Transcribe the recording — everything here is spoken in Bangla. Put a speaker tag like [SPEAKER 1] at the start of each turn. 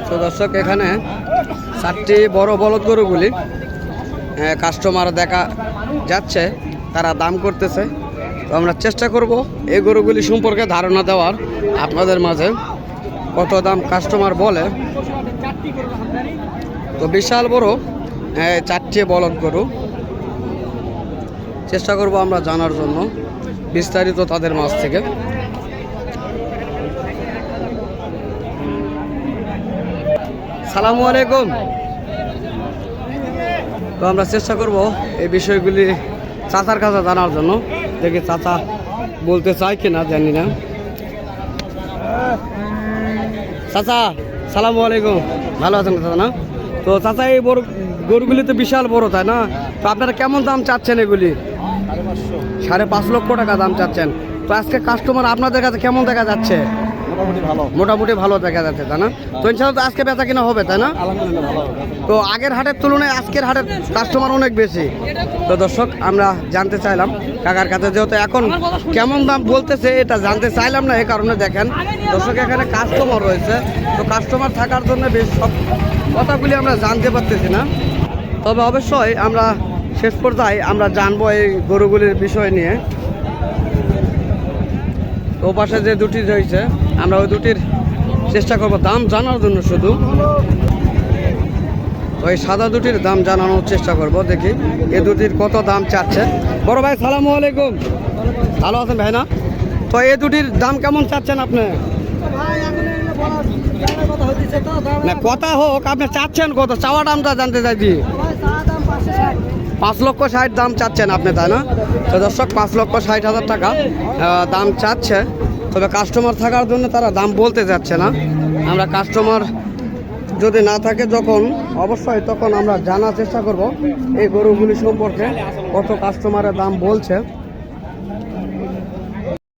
[SPEAKER 1] তো দর্শক এখানে 4টি বড় বলদ গরুগুলি কাস্টমার দেখা যাচ্ছে, তারা দাম করতেছে। তো আমরা চেষ্টা করব এই গরুগুলি সম্পর্কে ধারণা দেওয়ার আপনাদের মাঝে, কত দাম কাস্টমার বলে। তো বিশাল বড় 4টি বলদ গরু, চেষ্টা করব আমরা জানার জন্য বিস্তারিত তাদের মাছ থেকে। সালামু আলাইকুম। তো আমরা চেষ্টা করব এই বিষয়গুলি চাচার কাছে জানার জন্য, দেখি চাচা বলতে চাই কিনা জানি না। চাচা সালামু আলাইকুম, ভালো আছেন চাচা না? তো চাচা এই বড় গরুগুলি তো বিশাল বড়, তাই না? তো আপনারা কেমন দাম চাচ্ছেন এগুলি? 5.5 লক্ষ টাকা দাম চাচ্ছেন। তো আজকে কাস্টমার আপনাদের কাছে কেমন দেখা যাচ্ছে? মোটামুটি ভালো দেখা যাচ্ছে, তাই না? তো ইনশাআল্লাহ তো আজকে বেচা কিনা হবে, তাই না? তো আগের হাটের তুলনায় আজকের হাটের কাস্টমার অনেক বেশি। তো দর্শক আমরা জানতে চাইলাম কাকার কাছে, যেহেতু এখন কেমন দাম বলতেছে এটা জানতে চাইলাম না, এই কারণে দেখেন দর্শক এখানে কাস্টমার রয়েছে। তো কাস্টমার থাকার জন্য বেশ সব কথাগুলি আমরা জানতে পারতেছি না। তবে অবশ্যই আমরা শেষ পর্যায়ে আমরা জানবো এই গরুগুলির বিষয় নিয়ে। ও পাশে যে দুটি রয়েছে আমরা ওই দুটির চেষ্টা করব দাম জানার জন্য শুধু। ওই সাদা দুটির দাম জানানোর চেষ্টা করব, দেখি এই দুটির কত দাম চাচ্ছে। বড় ভাই সালামু আলাইকুম, ভালো আছেন ভাই না? তো এই দুটির দাম কেমন চাচ্ছেন আপনি? না কথা হোক, আপনি চাচ্ছেন কত? চাওয়া দামটা জানতে চাইছি। 5,60,000 দাম চাচ্ছেন আপনি, তাই না? তো দর্শক 5,60,000 টাকা দাম চাচ্ছে। তবে কাস্টমার থাকার জন্য তারা দাম বলতে যাচ্ছে না। আমরা কাস্টমার যদি না থাকে যখন, অবশ্যই তখন আমরা জানার চেষ্টা করব এই গরুগুলি সম্পর্কে কত কাস্টমারের দাম বলছে।